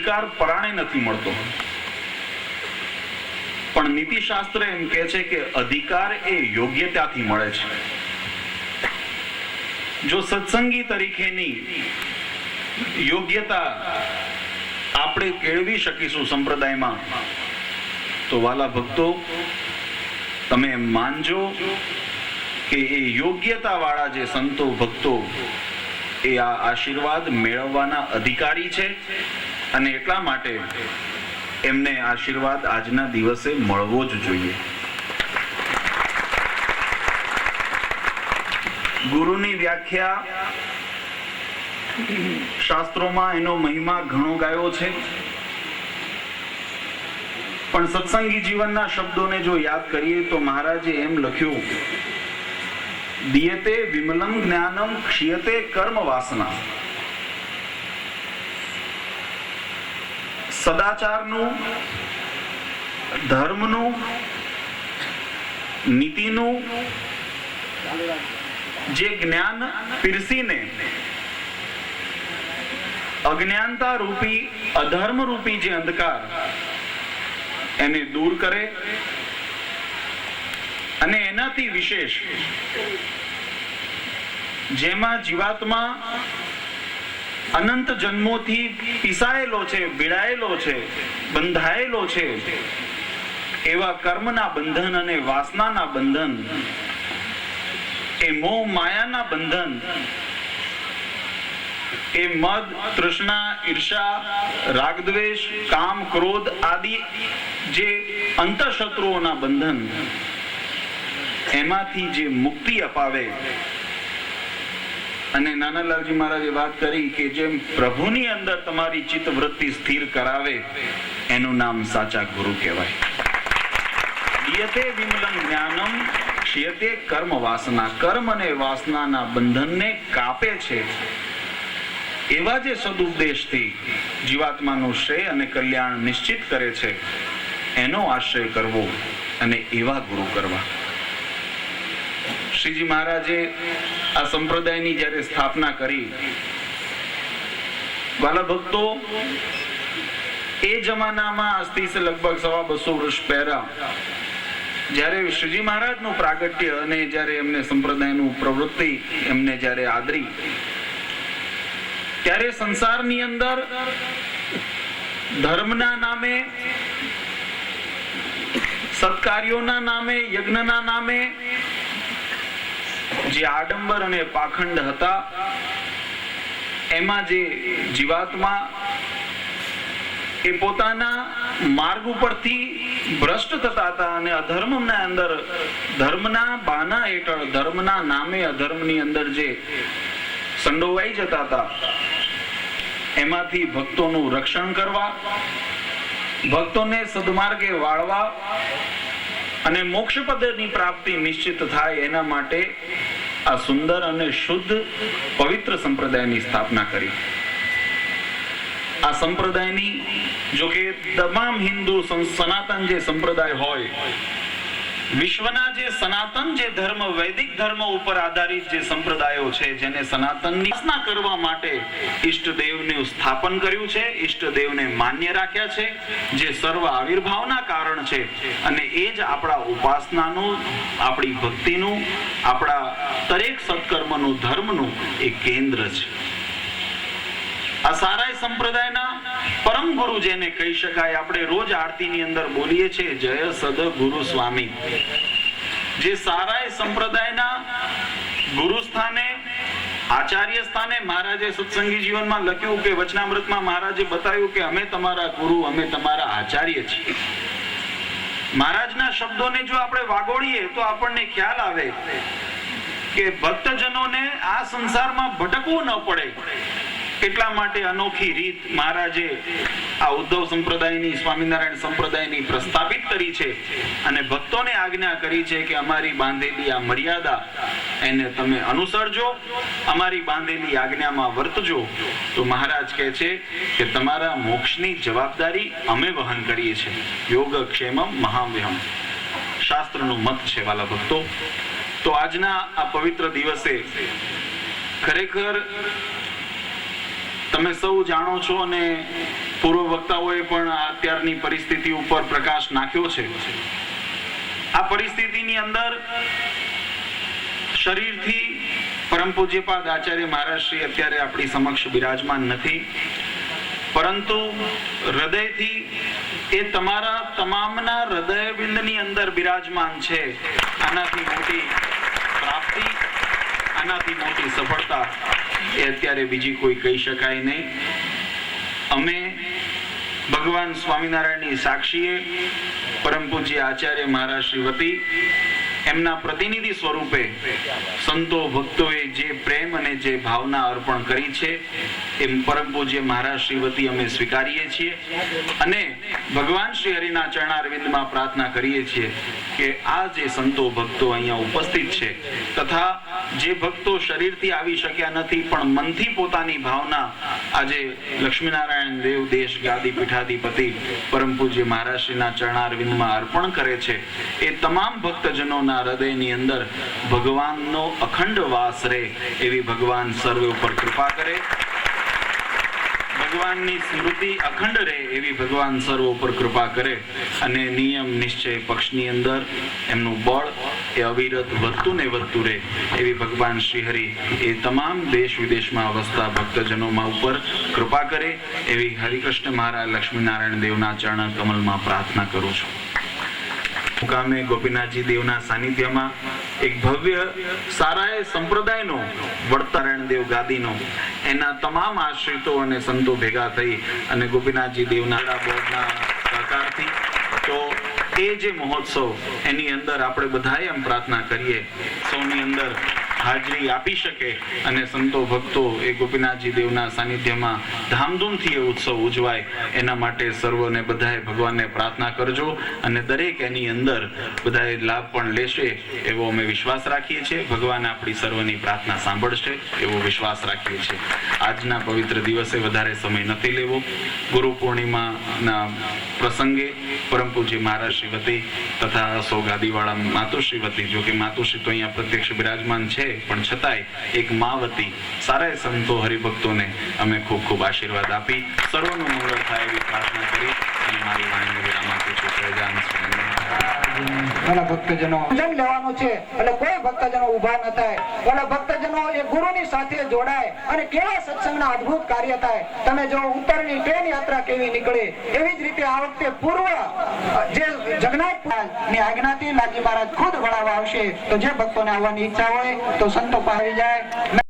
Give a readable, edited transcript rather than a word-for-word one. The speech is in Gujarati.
અધિકાર પરાણે નથી મળતો, પણ નીતિશાસ્ત્ર એમ કહે છે કે અધિકાર એ યોગ્યતાથી મળે છે. જો સત્સંગી તરીકેની યોગ્યતા આપણે કેળવી શકીશું સંપ્રદાયમાં, તો વાલા ભક્તો, તમે એમ માનજો કે એ યોગ્યતા વાળા જે સંતો ભક્તો એ આ આશીર્વાદ મેળવવાના અધિકારી છે, અને એટલા માટે એમને આશીર્વાદ આજના દિવસે મળવો જ જોઈએ. ગુરુની વ્યાખ્યા શાસ્ત્રોમાં એનો મહિમા ઘણો ગાયો છે, પણ સત્સંગી જીવનના શબ્દોને જો યાદ કરીએ તો મહારાજે એમ લખ્યું, દીયતે વિમલમ જ્ઞાનમ ક્ષીયતે કર્મ વાસના. સદાચારનું, ધર્મનું, નીતિનું જે જ્ઞાન પીરસીને અજ્ઞાનતા રૂપી, અધર્મ રૂપી જે અંધકાર એને દૂર કરે, અને એનાથી વિશેષ જેમાં જીવાત્મા અનંત જન્મોથી પીસાયેલો છે, ભીડાયેલો છે, બંધાયેલો છે, એવા કર્મના બંધન અને વાસનાના બંધન, એ મોહ માયાના બંધન, એ મદ, તૃષ્ણા, ઈર્ષા, રાગદ્વેષ, કામ, ક્રોધ આદિ જે અંતઃશત્રુઓના બંધન, એમાંથી જે મુક્તિ અપાવે. અને નાનાલાલજી મહારાજે વાત કરી કે જેમ પ્રભુની અંદર તમારી ચિત્ત વૃત્તિ સ્થિર કરાવે, એનું નામ સાચા ગુરુ કહેવાય. દીયતે વિમલમ જ્ઞાનમ ક્ષીયતે કર્મ વાસના. કર્મ અને વાસનાના બંધનને કાપે છે એવા જે સદુપદેશથી જીવાત્માનું શ્રેય અને કલ્યાણ નિશ્ચિત કરે છે, એનો આશ્રય કરવો અને એવા ગુરુ કરવા. શ્રીજી મહારાજે આ સંપ્રદાયની જ્યારે સ્થાપના કરી, વાલા ભક્તો, એ જમાનામાં આજથી લગભગ 250 વર્ષ પહેલા જ્યારે શ્રીજી મહારાજનું પ્રાગટ્ય અને જ્યારે એમને સંપ્રદાયનું પ્રવૃત્તિ એમને જ્યારે આદરી, ત્યારે સંસારની અંદર ધર્મના નામે, સત્કાર્યોના નામે, યજ્ઞના નામે જે આડંબર અને પાખંડ હતા, એમાં જે જીવાત્મા એ પોતાના માર્ગ ઉપરથી ભ્રષ્ટ થતા હતા અને અધર્મના અંદર, ધર્મના બાના હેઠળ, ધર્મના નામે અધર્મની અંદર જે સંડોવાઈ જતા હતા, એમાંથી ભક્તોનું રક્ષણ કરવા, ભક્તોને સદમાર્ગે વાળવા અને મોક્ષ પદની પ્રાપ્તિ નિશ્ચિત થાય, એના માટે આ સુંદર અને શુદ્ધ પવિત્ર સંપ્રદાયની સ્થાપના કરી. આ સંપ્રદાયની જો કે તમામ હિન્દુ સનાતન જે સંપ્રદાય હોય, વિશ્વના જે સનાતન જે ધર્મ, વૈદિક ધર્મ ઉપર આધારિત જે સંપ્રદાયો છે, જેને સનાતનની ઉપાસના કરવા માટે ઈષ્ટદેવનું સ્થાપન કર્યું છે, ઈષ્ટદેવને માન્ય રાખ્યા છે, જે સર્વ આવિર્ભાવના કારણ છે, અને એ જ આપણા ઉપાસનાનું, આપણી ભક્તિનું, આપણા દરેક સત્કર્મનું, ધર્મનું એક કેન્દ્ર છે. આ સારાય સંપ્રદાયના પરમ ગુરુ જેને કહી શકાય, આપણે રોજ આરતીની અંદર બોલીએ છીએ, જય સદગુરુ સ્વામી. જે સારાય સંપ્રદાયના ગુરુ સ્થાને, આચાર્ય સ્થાને મહારાજે સત્સંગી જીવનમાં લખ્યું કે વચનામૃતમાં મહારાજે બતાવ્યું કે અમે તમારા ગુરુ, અમે તમારા આચાર્ય છીએ. મહારાજના શબ્દોને જો આપણે વાગોળીએ તો આપણને ખ્યાલ આવે કે ભક્તજનોને આ સંસારમાં ભટકવું ન પડે, એટલા માટે અનોખી રીત મહારાજે આ ઉદ્ધવ સંપ્રદાયની, સ્વામિનારાયણ સંપ્રદાયની પ્રસ્થાપિત કરી છે, અને ભક્તોને આજ્ઞા કરી છે કે અમારી બાંધેલી આ મર્યાદા એને તમે અનુસરજો, અમારી બાંધેલી આજ્ઞામાં વર્તજો. તો મહારાજ કહે છે કે તમારા મોક્ષની જવાબદારી અમે વહન કરીએ છીએ. યોગક્ષેમમ મહાવ્યહમ શાસ્ત્રનું મત છે વાલા ભક્તો. તો આજના આ પવિત્ર દિવસે ખરેખર તમે સૌ જાણો છો અને પૂર્વ વક્તાઓએ પણ અત્યારની પરિસ્થિતિ ઉપર પ્રકાશ નાખ્યો છે. આ પરિસ્થિતિની અંદર શરીરથી પરમ પૂજ્યપાદ આચાર્ય મહારાજ શ્રી અત્યારે આપણી સમક્ષ બિરાજમાન નથી, પરંતુ હૃદયથી એ તમારા તમામના હૃદયબિંદની અંદર બિરાજમાન છે. આનાથી મોટી પ્રાપ્તિ, આનાથી મોટી સફળતા એ અત્યારે બીજી કોઈ કહી શકાય નહીં. અમે ભગવાન સ્વામિનારાયણની સાક્ષીએ પરમ પૂજ્ય આચાર્ય મહારાજ શ્રી વતી એમના પ્રતિનિધિ સ્વરૂપે સંતો ભક્તોએ જે પ્રેમ અને જે ભાવના અર્પણ કરી છે એ પરમ પૂજ્ય મહારાજ શ્રી વતી અમે સ્વીકારીએ છીએ અને ભગવાન શ્રી હરિના ચરણારવિંદમાં પ્રાર્થના કરીએ છીએ કે આ જે સંતો ભક્તો અહીંયા ઉપસ્થિત છે તથા જે ભક્તો શરીરથી આવી શક્યા નથી પણ મનથી પોતાની ભાવના આજે લક્ષ્મીનારાયણ દેવ દેશ ગાદી પીઠાધિપતિ પરમ પૂજ્ય મહારાજ શ્રીના ચરણારવિંદમાં અર્પણ કરે છે, એ તમામ ભક્તજનોના હૃદયની અંદર ભગવાનનો અખંડ વાસ રહે એવી ભગવાન સર્વ ઉપર કૃપા કરે. ભગવાનની સ્મૃતિ અખંડ રહે એવી ભગવાન સર્વ ઉપર કૃપા કરે અને નિયમ નિશ્ચય પક્ષની અંદર એમનું બળ એ અવિરત વધતું ને વધતું રહે એવી ભગવાન શ્રી હરિ એ તમામ દેશ વિદેશમાં વસતા ભક્તજનોમાં ઉપર કૃપા કરે એવી હરિકૃષ્ણ મહારાજ લક્ષ્મીનારાયણ દેવના ચરણ કમલમાં પ્રાર્થના કરું છું. મુકામે ગોપીનાથજી દેવના સાનિધ્યમાં એક ભવ્ય સારાએ સંપ્રદાયનો વડતારાયણ દેવ ગાદીનો એના તમામ આશ્રિતો અને સંતો ભેગા થઈ અને ગોપીનાથજી દેવના બોર્ડના સહકારથી તો એ જે મહોત્સવ એની અંદર આપણે બધાએ એમ પ્રાર્થના કરીએ સૌની અંદર હાજરી આપી શકે અને સંતો ભક્તો એ ગોપીનાથજી દેવના સાનિધ્યમાં ધામધૂમથી એ ઉત્સવ ઉજવાય એના માટે સર્વને બધાએ ભગવાનને પ્રાર્થના કરજો અને દરેક એની અંદર બધાએ લાભ પણ લેશે એવો અમે વિશ્વાસ રાખીએ છીએ. ભગવાન આપણી સર્વની પ્રાર્થના સાંભળશે એવો વિશ્વાસ રાખીએ છીએ. આજના પવિત્ર દિવસે વધારે સમય નથી લેવો. ગુરુ પૂર્ણિમાના પ્રસંગે પરમ પૂજ્ય મહારાજ શ્રી વતી તથા સૌ ગાદીવાળા માતુશ્રી વતી, જો કે માતુશ્રી તો અહીંયા પ્રત્યક્ષ બિરાજમાન છે પણ છતાંય એક મા વતી સારા સંતો હરિભક્તોને અમે ખૂબ ખૂબ આશીર્વાદ આપી સર્વનું મંગળ થાય એવી પ્રાર્થના કરી અને મારી વાણીને વિરામ આપું છું. સહજાનંદ સ્વામી ઘણા ભક્તજનો લેવાનું છે એટલે કોઈ ભક્તજનો ઉભા ન થાય. ઓલા ભક્તજનો એ ગુરુની સાથે જોડાય અને કેવા સત્સંગના અદ્ભુત કાર્ય થાય. તમે જો ઉત્તરની ટ્રેન યાત્રા કેવી નીકળે એવી જ રીતે આ વખતે પૂર્વ જે જગન્નાથ ની આજ્ઞાથી લાલજી મહારાજ ખુદ વળાવવા આવશે. તો જે ભક્તોને આવવાની ઈચ્છા હોય તો સંતો પાસે જાય.